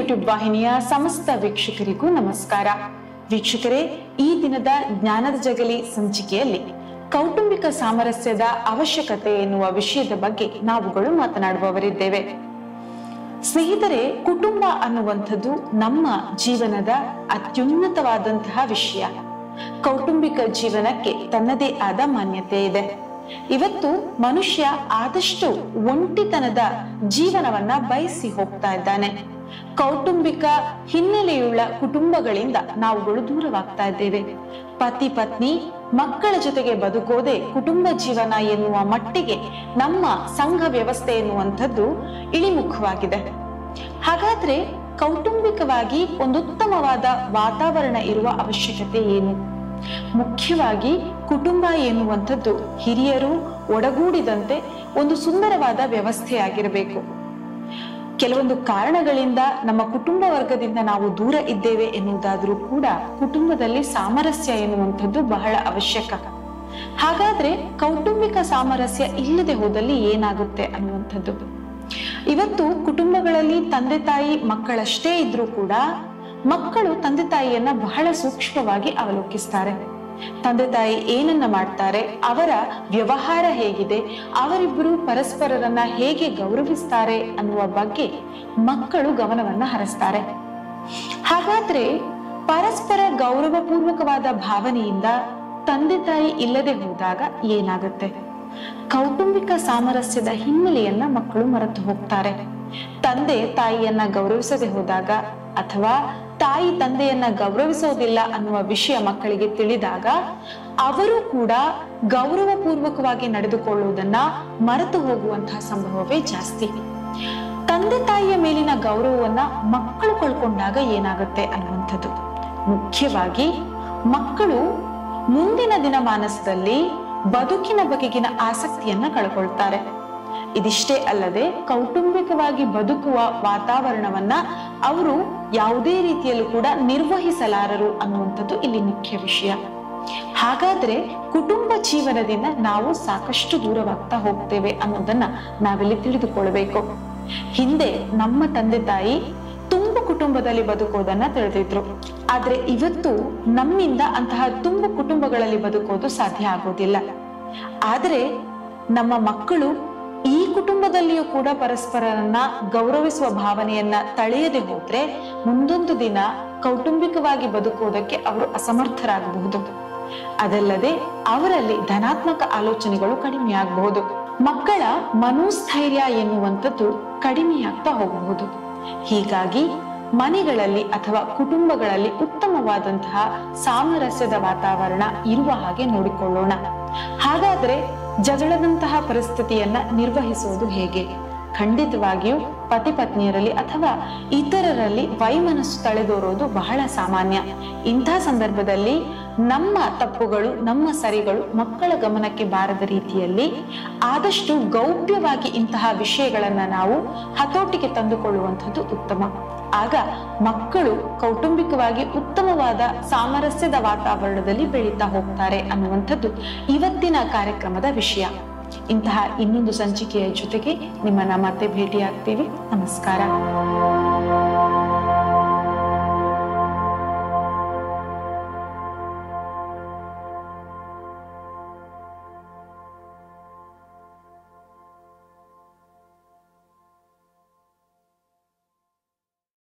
YouTube ವಾಹಿನಿಯ ಸಮಸ್ತ ವೀಕ್ಷಕರಿಗೂ ನಮಸ್ಕಾರ. ವೀಕ್ಷಕರೇ, ಈ ದಿನದ ಜ್ಞಾನದ ಜಗಲಿ ಸಂಚಿಕೆಯಲ್ಲಿ ಕೌಟುಂಬಿಕ ಸಾಮರಸ್ಯದ ಅವಶ್ಯಕತೆ ಎನ್ನುವ ವಿಷಯದ ಬಗ್ಗೆ ನಾವುಗಳು ಮಾತನಾಡುವವರಿದ್ದೇವೆ. ಸ್ನೇಹಿತರೆ, ಕುಟುಂಬ ಅನ್ನುವಂಥದ್ದು ನಮ್ಮ ಜೀವನದ ಅತ್ಯುನ್ನತವಾದಂತಹ ವಿಷಯ. ಕೌಟುಂಬಿಕ ಜೀವನಕ್ಕೆ ತನ್ನದೇ ಆದ ಮಾನ್ಯತೆ ಇದೆ. ಇವತ್ತು ಮನುಷ್ಯ ಆದಷ್ಟು ಒಂಟಿತನದ ಜೀವನವನ್ನ ಬಯಸಿ ಹೋಗ್ತಾ ಇದ್ದಾನೆ. ಕೌಟುಂಬಿಕ ಹಿನ್ನೆಲೆಯುಳ್ಳ ಕುಟುಂಬಗಳಿಂದ ನಾವುಗಳು ದೂರವಾಗ್ತಾ ಇದ್ದೇವೆ. ಪತಿ ಪತ್ನಿ ಮಕ್ಕಳ ಜೊತೆಗೆ ಬದುಕೋದೆ ಕುಟುಂಬ ಜೀವನ ಎನ್ನುವ ಮಟ್ಟಿಗೆ ನಮ್ಮ ಸಂಘ ವ್ಯವಸ್ಥೆ ಎನ್ನುವಂಥದ್ದು ಇಳಿಮುಖವಾಗಿದೆ. ಹಾಗಾದ್ರೆ ಕೌಟುಂಬಿಕವಾಗಿ ಒಂದು ಉತ್ತಮವಾದ ವಾತಾವರಣ ಇರುವ ಅವಶ್ಯಕತೆ ಏನು? ಮುಖ್ಯವಾಗಿ ಕುಟುಂಬ ಎನ್ನುವಂಥದ್ದು ಹಿರಿಯರು ಒಡಗೂಡಿದಂತೆ ಒಂದು ಸುಂದರವಾದ ವ್ಯವಸ್ಥೆಯಾಗಿರಬೇಕು. ಕೆಲವೊಂದು ಕಾರಣಗಳಿಂದ ನಮ್ಮ ಕುಟುಂಬ ವರ್ಗದಿಂದ ನಾವು ದೂರ ಇದ್ದೇವೆ ಎನ್ನುವುದಾದ್ರೂ ಕೂಡ ಕುಟುಂಬದಲ್ಲಿ ಸಾಮರಸ್ಯ ಎನ್ನುವಂಥದ್ದು ಬಹಳ ಅವಶ್ಯಕ. ಹಾಗಾದ್ರೆ ಕೌಟುಂಬಿಕ ಸಾಮರಸ್ಯ ಇಲ್ಲದೆ ಹೋದಲ್ಲಿ ಏನಾಗುತ್ತೆ ಅನ್ನುವಂಥದ್ದು. ಇವತ್ತು ಕುಟುಂಬಗಳಲ್ಲಿ ತಂದೆ ತಾಯಿ ಮಕ್ಕಳಷ್ಟೇ ಇದ್ರೂ ಕೂಡ ಮಕ್ಕಳು ತಂದೆ ತಾಯಿಯನ್ನ ಬಹಳ ಸೂಕ್ಷ್ಮವಾಗಿ ಅವಲೋಕಿಸ್ತಾರೆ. ತಂದೆ ತಾಯಿ ಏನನ್ನ ಮಾಡ್ತಾರೆ, ಅವರ ವ್ಯವಹಾರ ಹೇಗಿದೆ, ಅವರಿಬ್ಬರು ಪರಸ್ಪರರನ್ನ ಹೇಗೆ ಗೌರವಿಸ್ತಾರೆ ಅನ್ನುವ ಬಗ್ಗೆ ಮಕ್ಕಳು ಗಮನವನ್ನ ಹರಿಸ್ತಾರೆ. ಹಾಗಾದ್ರೆ ಪರಸ್ಪರ ಗೌರವಪೂರ್ವಕವಾದ ಭಾವನೆಯಿಂದ ತಂದೆ ತಾಯಿ ಇಲ್ಲದೆ ಹೋದಾಗ ಏನಾಗುತ್ತೆ? ಕೌಟುಂಬಿಕ ಸಾಮರಸ್ಯದ ಹಿನ್ನೆಲೆಯನ್ನ ಮಕ್ಕಳು ಮರೆತು ಹೋಗ್ತಾರೆ. ತಂದೆ ತಾಯಿಯನ್ನ ಗೌರವಿಸದೆ ಹೋದಾಗ ಅಥವಾ ತಾಯಿ ತಂದೆಯನ್ನ ಗೌರವಿಸೋದಿಲ್ಲ ಅನ್ನುವ ವಿಷಯ ಮಕ್ಕಳಿಗೆ ತಿಳಿದಾಗ ಅವರು ಕೂಡ ಗೌರವಪೂರ್ವಕವಾಗಿ ನಡೆದುಕೊಳ್ಳುವುದನ್ನ ಮರೆತು ಹೋಗುವಂತಹ ಸಂಭವವೇ ಜಾಸ್ತಿ. ತಂದೆ ತಾಯಿಯ ಮೇಲಿನ ಗೌರವವನ್ನ ಮಕ್ಕಳು ಕಳ್ಕೊಂಡಾಗ ಏನಾಗುತ್ತೆ ಅನ್ನುವಂಥದ್ದು. ಮುಖ್ಯವಾಗಿ ಮಕ್ಕಳು ಮುಂದಿನ ದಿನಮಾನದಲ್ಲಿ ಬದುಕಿನ ಬಗೆಗಿನ ಆಸಕ್ತಿಯನ್ನ ಕಳ್ಕೊಳ್ತಾರೆ. ಇದಿಷ್ಟೇ ಅಲ್ಲದೆ ಕೌಟುಂಬಿಕವಾಗಿ ಬದುಕುವ ವಾತಾವರಣವನ್ನ ಅವರು ಯಾವುದೇ ರೀತಿಯಲ್ಲೂ ಕೂಡ ನಿರ್ವಹಿಸಲಾರರು ಅನ್ನುವಂಥದ್ದು ಇಲ್ಲಿ ಮುಖ್ಯ ವಿಷಯ. ಹಾಗಾದ್ರೆ ಕುಟುಂಬ ಜೀವನದಿಂದ ನಾವು ಸಾಕಷ್ಟು ದೂರವಾಗ್ತಾ ಹೋಗ್ತೇವೆ ಅನ್ನೋದನ್ನ ನಾವಿಲ್ಲಿ ತಿಳಿದುಕೊಳ್ಬೇಕು. ಹಿಂದೆ ನಮ್ಮ ತಂದೆ ತಾಯಿ ತುಂಬು ಕುಟುಂಬದಲ್ಲಿ ಬದುಕೋದನ್ನ ತಿಳಿದಿದ್ರು. ಆದ್ರೆ ಇವತ್ತು ನಮ್ಮಿಂದ ಅಂತಹ ತುಂಬು ಕುಟುಂಬಗಳಲ್ಲಿ ಬದುಕೋದು ಸಾಧ್ಯ ಆಗೋದಿಲ್ಲ. ಆದ್ರೆ ನಮ್ಮ ಮಕ್ಕಳು ಈ ಕುಟುಂಬದಲ್ಲಿಯೂ ಕೂಡ ಪರಸ್ಪರರನ್ನ ಗೌರವಿಸುವ ಭಾವನೆಯನ್ನ ತಳೆಯದೆ ಹೋದ್ರೆ ಮುಂದೊಂದು ದಿನ ಕೌಟುಂಬಿಕವಾಗಿ ಬದುಕುವುದಕ್ಕೆ ಅವರು ಅಸಮರ್ಥರಾಗಬಹುದು. ಅದಲ್ಲದೆ ಅವರಲ್ಲಿ ಧನಾತ್ಮಕ ಆಲೋಚನೆಗಳು ಕಡಿಮೆಯಾಗಬಹುದು. ಮಕ್ಕಳ ಮನೋಸ್ಥೈರ್ಯ ಎನ್ನುವಂಥದ್ದು ಕಡಿಮೆಯಾಗ್ತಾ ಹೋಗಬಹುದು. ಹೀಗಾಗಿ ಮನೆಗಳಲ್ಲಿ ಅಥವಾ ಕುಟುಂಬಗಳಲ್ಲಿ ಉತ್ತಮವಾದಂತಹ ಸಾಮರಸ್ಯದ ವಾತಾವರಣ ಇರುವ ಹಾಗೆ ನೋಡಿಕೊಳ್ಳೋಣ. ಹಾಗಾದ್ರೆ ಜಗಳದಂತಹ ಪರಿಸ್ಥಿತಿಯನ್ನ ನಿರ್ವಹಿಸುವುದು ಹೇಗೆ? ಖಂಡಿತವಾಗಿಯೂ ಪತಿ ಪತ್ನಿಯರಲ್ಲಿ ಅಥವಾ ಇತರರಲ್ಲಿ ವೈಮನಸ್ಸು ತಳೆದೋರೋದು ಬಹಳ ಸಾಮಾನ್ಯ. ಇಂಥ ಸಂದರ್ಭದಲ್ಲಿ ನಮ್ಮ ತಪ್ಪುಗಳು ನಮ್ಮ ಸರಿಗಳು ಮಕ್ಕಳ ಗಮನಕ್ಕೆ ಬಾರದ ರೀತಿಯಲ್ಲಿ ಆದಷ್ಟು ಗೌಪ್ಯವಾಗಿ ಇಂತಹ ವಿಷಯಗಳನ್ನ ನಾವು ಹತೋಟಿಗೆ ತಂದುಕೊಳ್ಳುವಂಥದ್ದು ಉತ್ತಮ. ಆಗ ಮಕ್ಕಳು ಕೌಟುಂಬಿಕವಾಗಿ ಉತ್ತಮವಾದ ಸಾಮರಸ್ಯದ ವಾತಾವರಣದಲ್ಲಿ ಬೆಳೀತಾ ಹೋಗ್ತಾರೆ ಅನ್ನುವಂಥದ್ದು ಇವತ್ತಿನ ಕಾರ್ಯಕ್ರಮದ ವಿಷಯ. ಇಂತಹ ಇನ್ನೊಂದು ಸಂಚಿಕೆಯ ಜೊತೆಗೆ ನಿಮ್ಮನ್ನ ಮತ್ತೆ ಭೇಟಿಯಾಗ್ತೀವಿ. ನಮಸ್ಕಾರ.